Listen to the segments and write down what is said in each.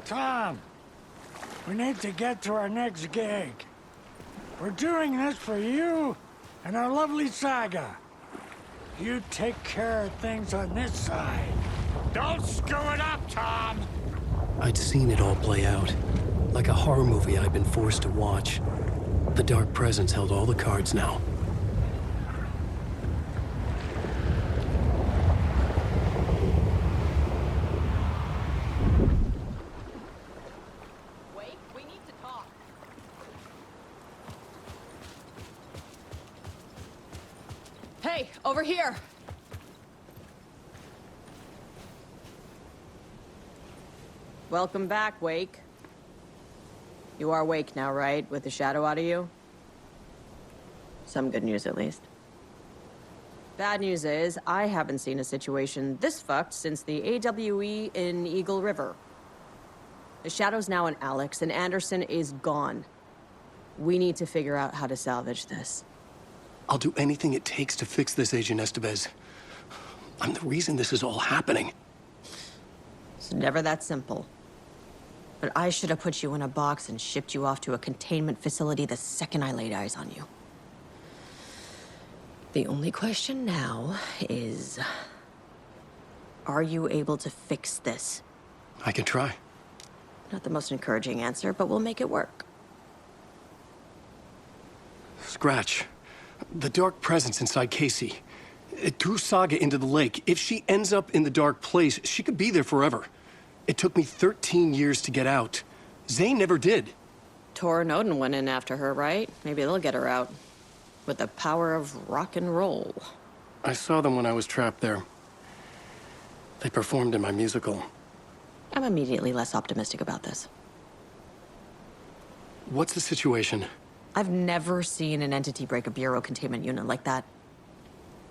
Tom, we need to get to our next gig. We're doing this for you and our lovely Saga. You take care of things on this side. Don't screw it up, Tom! I'd seen it all play out. Like a horror movie I'd been forced to watch. The Dark Presence held all the cards now. Wait, we need to talk. Hey, over here! Welcome back, Wake. You are Wake now, right? With the shadow out of you? Some good news, at least. Bad news is, I haven't seen a situation this fucked since the AWE in Eagle River. The shadow's now in Alex, and Anderson is gone. We need to figure out how to salvage this. I'll do anything it takes to fix this, Agent Estevez. I'm the reason this is all happening. It's never that simple. But I should have put you in a box and shipped you off to a containment facility the second I laid eyes on you. The only question now is... are you able to fix this? I can try. Not the most encouraging answer, but we'll make it work. Scratch. The Dark Presence inside Casey. It threw Saga into the lake. If she ends up in the dark place, she could be there forever. It took me 13 years to get out. Zane never did. Tor and Odin went in after her, right? Maybe they'll get her out. With the power of rock and roll. I saw them when I was trapped there. They performed in my musical. I'm immediately less optimistic about this. What's the situation? I've never seen an entity break a bureau containment unit like that.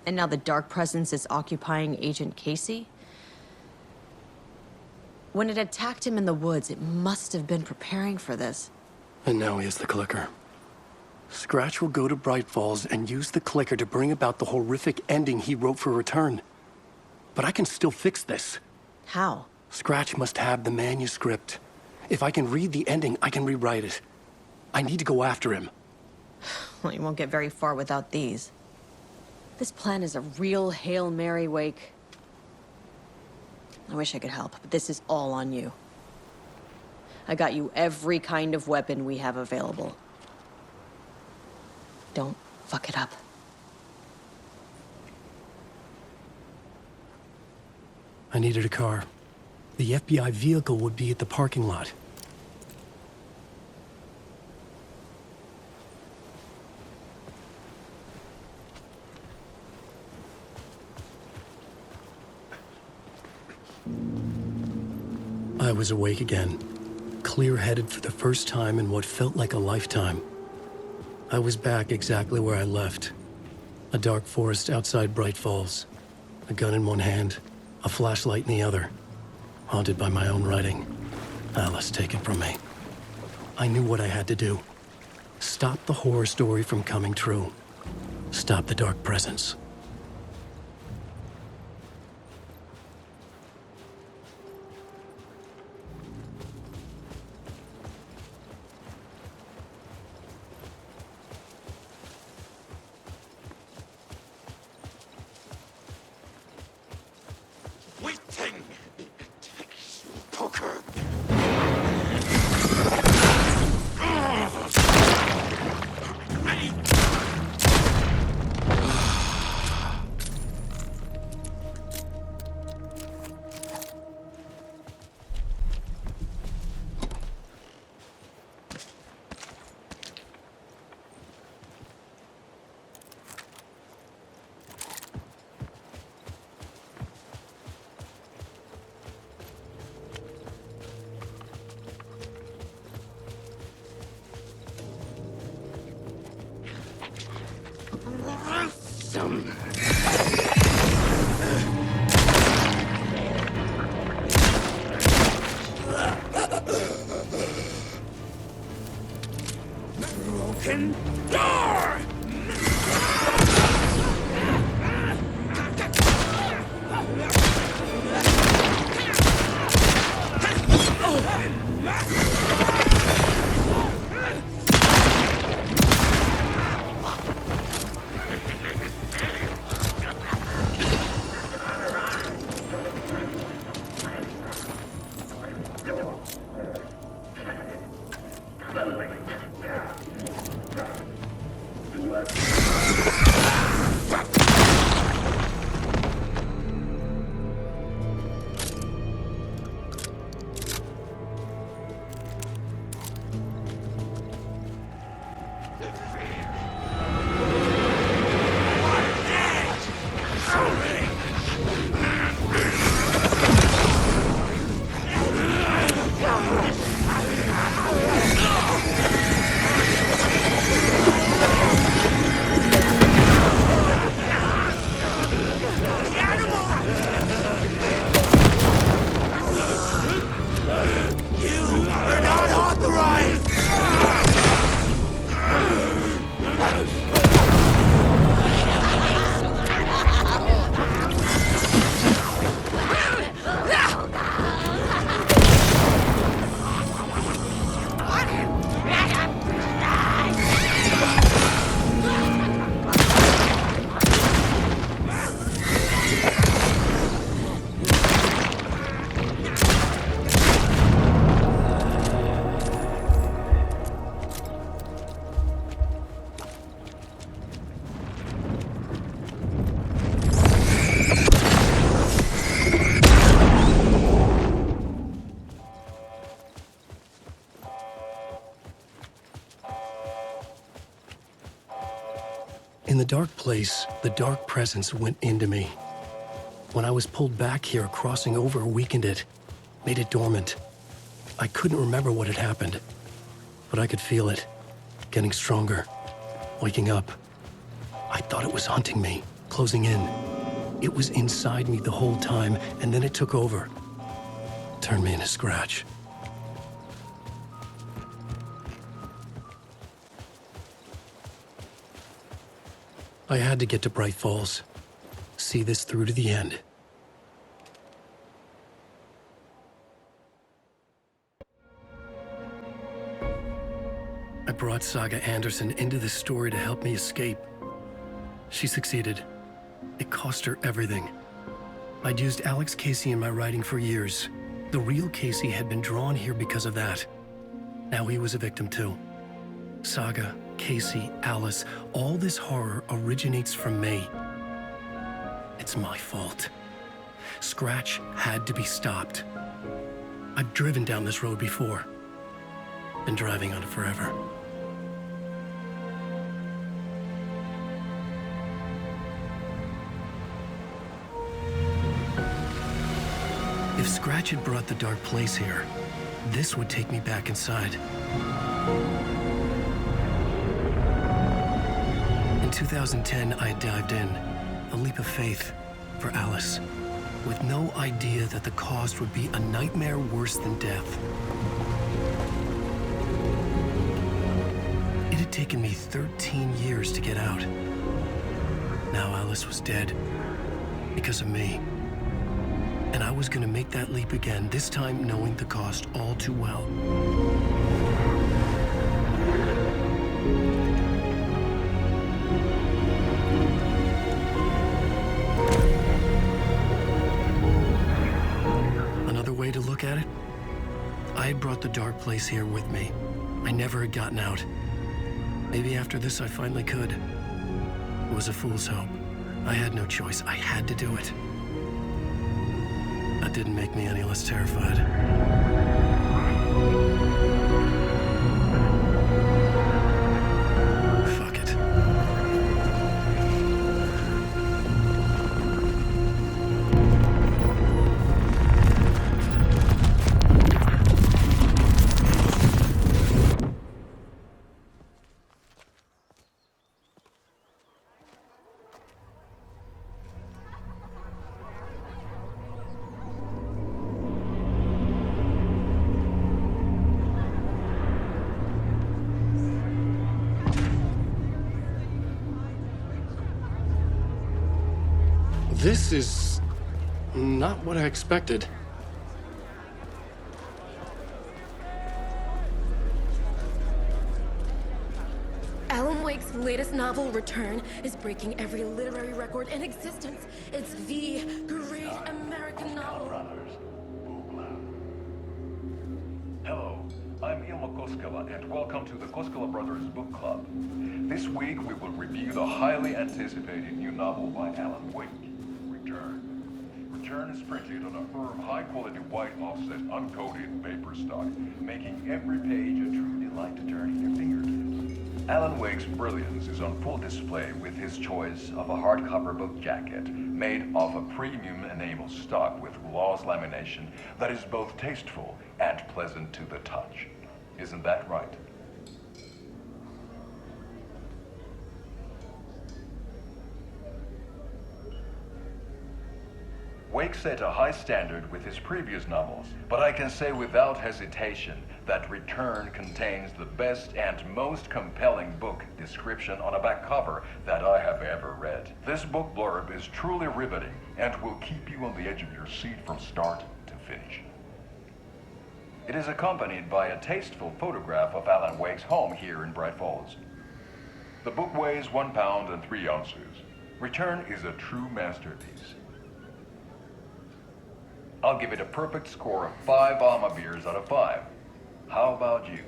And now the Dark Presence is occupying Agent Casey? When it attacked him in the woods, it must have been preparing for this. And now he has the clicker. Scratch will go to Bright Falls and use the clicker to bring about the horrific ending he wrote for Return. But I can still fix this. How? Scratch must have the manuscript. If I can read the ending, I can rewrite it. I need to go after him. Well, you won't get very far without these. This plan is a real Hail Mary, Wake. I wish I could help, but this is all on you. I got you every kind of weapon we have available. Don't fuck it up. I needed a car. The FBI vehicle would be at the parking lot. I was awake again, clear-headed for the first time in what felt like a lifetime. I was back exactly where I left. A dark forest outside Bright Falls. A gun in one hand, a flashlight in the other. Haunted by my own writing. Alice taken from me. I knew what I had to do. Stop the horror story from coming true. Stop the Dark Presence. Waiting! Poker! Broken door! the dark place, the dark presence went into me. When I was pulled back here, crossing over weakened it, made it dormant. I couldn't remember what had happened, but I could feel it, getting stronger, waking up. I thought it was hunting me, closing in. It was inside me the whole time, and then it took over. Turned me into scratch. I had to get to Bright Falls. See this through to the end. I brought Saga Anderson into this story to help me escape. She succeeded. It cost her everything. I'd used Alex Casey in my writing for years. The real Casey had been drawn here because of that. Now he was a victim too. Saga, Casey, Alice, all this horror originates from me. It's my fault. Scratch had to be stopped. I've driven down this road before. Been driving on it forever. If Scratch had brought the dark place here, this would take me back inside. In 2010, I dived in, a leap of faith for Alice, with no idea that the cost would be a nightmare worse than death. It had taken me 13 years to get out. Now Alice was dead, because of me. And I was gonna make that leap again, this time knowing the cost all too well. Another way to look at it, I had brought the dark place here with me. I never had gotten out. Maybe after this I finally could. It was a fool's hope. I had no choice. I had to do it. That didn't make me any less terrified. Fuck it. This is not what I expected. Alan Wake's latest novel, Return, is breaking every literary record in existence. It's the great American novel. Hello, I'm Ilmo Koskela, and welcome to the Koskela Brothers Book Club. This week we will review the highly anticipated new novel by Alan Wake, Return. Return is printed on a firm, high-quality white offset, uncoated paper stock, making every page a true delight to turn in your fingertips. Alan Wake's brilliance is on full display with his choice of a hardcover book jacket made of a premium enamel stock with gloss lamination that is both tasteful and pleasant to the touch. Isn't that right? Wake set a high standard with his previous novels, but I can say without hesitation that Return contains the best and most compelling book description on a back cover that I have ever read. This book blurb is truly riveting and will keep you on the edge of your seat from start to finish. It is accompanied by a tasteful photograph of Alan Wake's home here in Bright Falls. The book weighs 1 pound and 3 ounces. Return is a true masterpiece. I'll give it a perfect score of 5 Alma beers out of 5. How about you?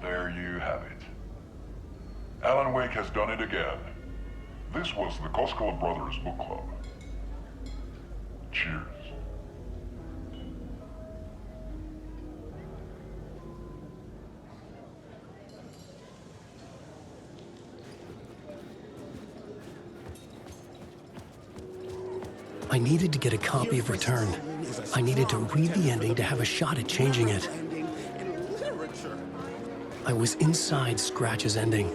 There you have it. Alan Wake has done it again. This was the Koskela Brothers Book Club. Cheers. I needed to get a copy of Return. I needed to read the ending to have a shot at changing it. I was inside Scratch's ending,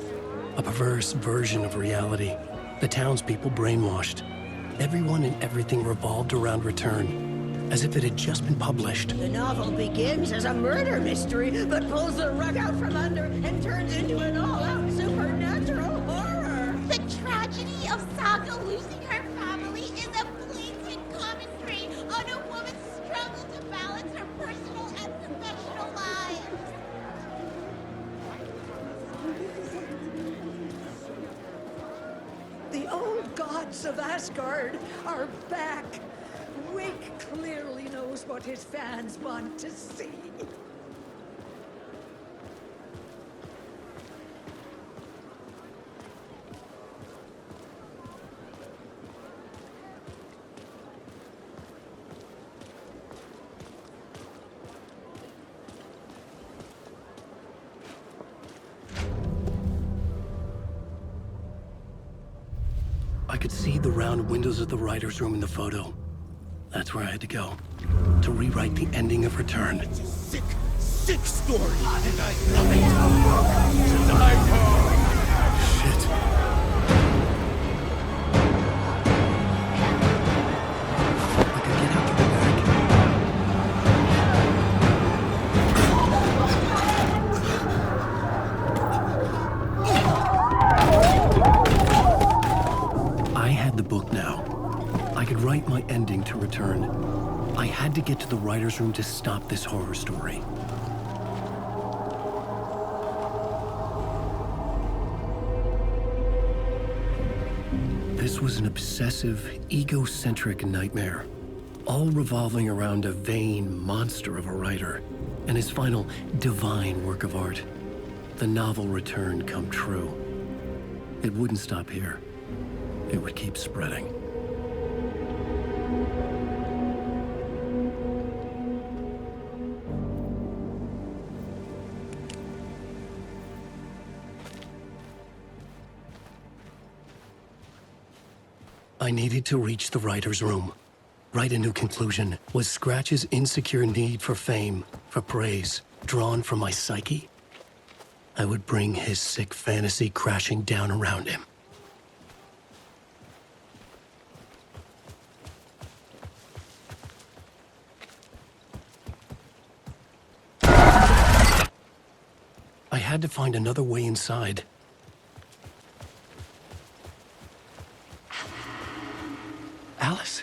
a perverse version of reality. The townspeople brainwashed. Everyone and everything revolved around Return, as if it had just been published. The novel begins as a murder mystery, but pulls the rug out from under and turns into an all-out supernatural horror. The tragedy of Saga losing her family is a blatant commentary on a woman's struggle to balance her personal and professional lives. The old gods of Asgard are back. Wake clearly knows what his fans want to see. I could see the round windows of the writer's room in the photo. That's where I had to go, to rewrite the ending of Return. It's a sick, sick story, and I love it. Shit. I could get out to the back. I had the book now. I could write my ending to Return. I had to get to the writer's room to stop this horror story. This was an obsessive, egocentric nightmare, all revolving around a vain monster of a writer and his final divine work of art, the novel Return come true. It wouldn't stop here. It would keep spreading. I needed to reach the writer's room. Write a new conclusion. Was Scratch's insecure need for fame, for praise, drawn from my psyche? I would bring his sick fantasy crashing down around him. I had to find another way inside. Alice?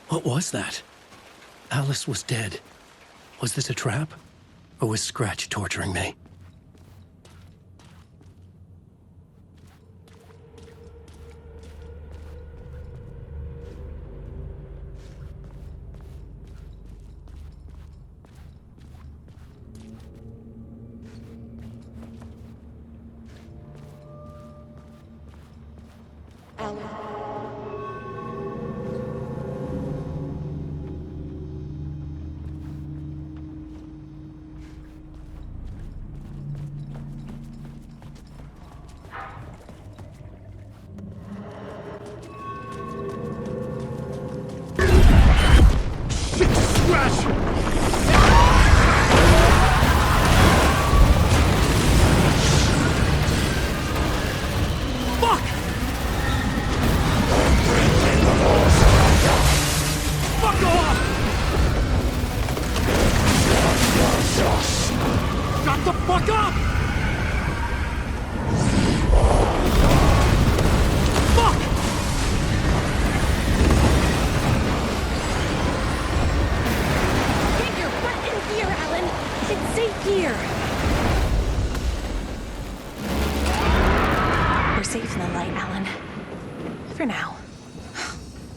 What was that? Alice was dead. Was this a trap? Or was Scratch torturing me?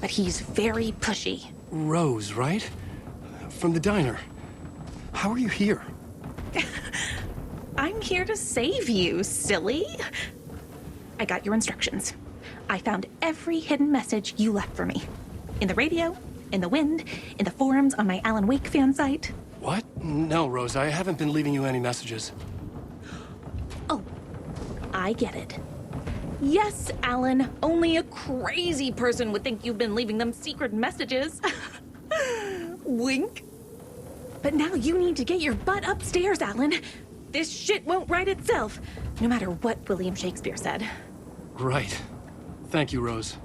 He's very pushy. Rose, right? From the diner. How are you here? I'm here to save you, silly. I got your instructions. I found every hidden message you left for me. In the radio, in the wind, in the forums on my Alan Wake fan site. What? No, Rose, I haven't been leaving you any messages. Oh, I get it. Yes, Alan. Only a crazy person would think you've been leaving them secret messages. Wink. But now you need to get your butt upstairs, Alan. This shit won't right itself, no matter what William Shakespeare said. Right. Thank you, Rose.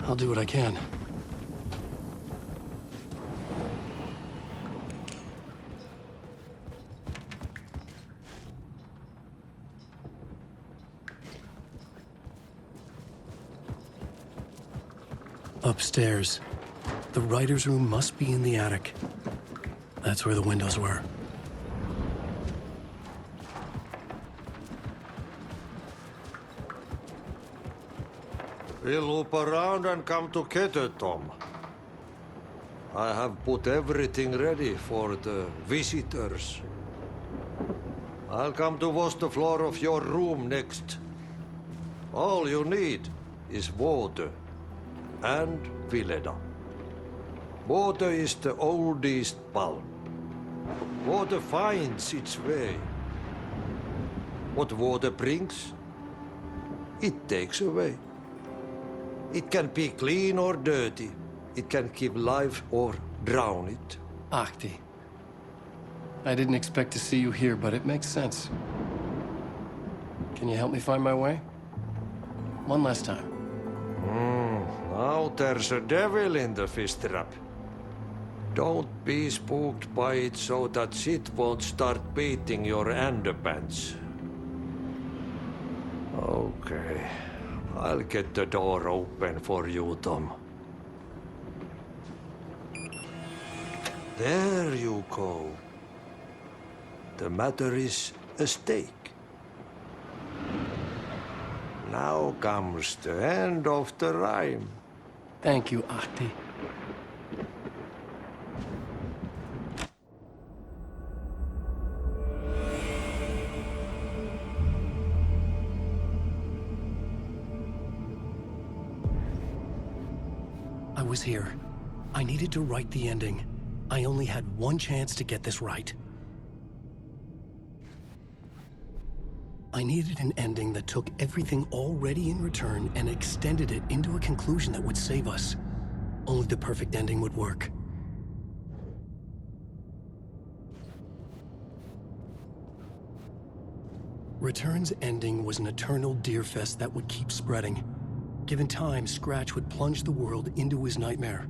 I'll do what I can. Upstairs. The writer's room must be in the attic. That's where the windows were. We'll loop around and come together, Tom. I have put everything ready for the visitors. I'll come to wash the floor of your room next. All you need is water and Vileda. Water is the oldest bulb. Water finds its way. What water brings, it takes away. It can be clean or dirty. It can give life or drown it. Ahti. I didn't expect to see you here, but it makes sense. Can you help me find my way? One last time. Now there's a devil in the fish trap. Don't be spooked by it so that shit won't start beating your underpants. Okay. I'll get the door open for you, Tom. There you go. The matter is a stake. Now comes the end of the rhyme. Thank you, Ahti. I was here. I needed to write the ending. I only had one chance to get this right. I needed an ending that took everything already in return and extended it into a conclusion that would save us. Only the perfect ending would work. Return's ending was an eternal deerfest that would keep spreading. Given time, Scratch would plunge the world into his nightmare.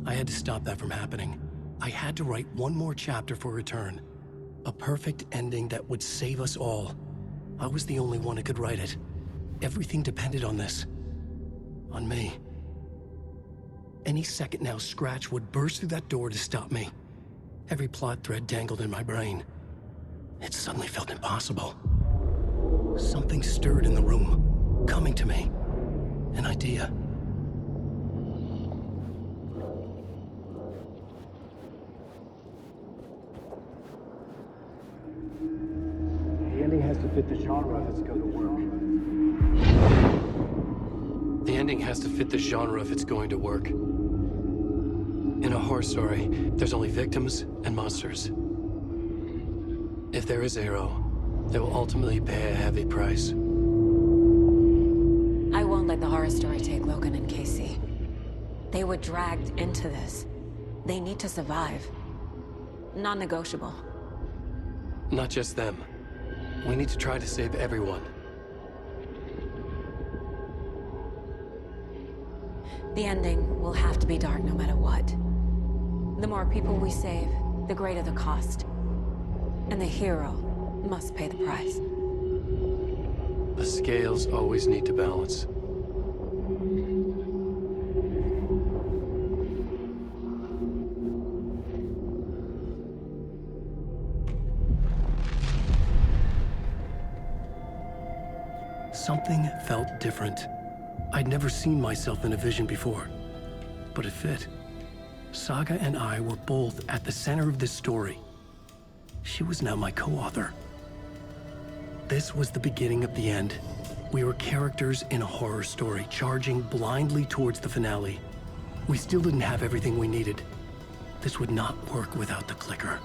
I had to stop that from happening. I had to write one more chapter for Return. A perfect ending that would save us all. I was the only one who could write it. Everything depended on this. On me. Any second now, Scratch would burst through that door to stop me. Every plot thread dangled in my brain. It suddenly felt impossible. Something stirred in the room, coming to me. An idea. The ending has to fit the genre if it's going to work. The ending has to fit the genre if it's going to work. In a horror story, there's only victims and monsters. If there is a hero, they will ultimately pay a heavy price. I won't let the horror story take Logan and Casey. They were dragged into this. They need to survive. Non-negotiable. Not just them. We need to try to save everyone. The ending will have to be dark no matter what. The more people we save, the greater the cost. And the hero must pay the price. The scales always need to balance. Something felt different. I'd never seen myself in a vision before, but it fit. Saga and I were both at the center of this story. She was now my co-author. This was the beginning of the end. We were characters in a horror story, charging blindly towards the finale. We still didn't have everything we needed. This would not work without the clicker.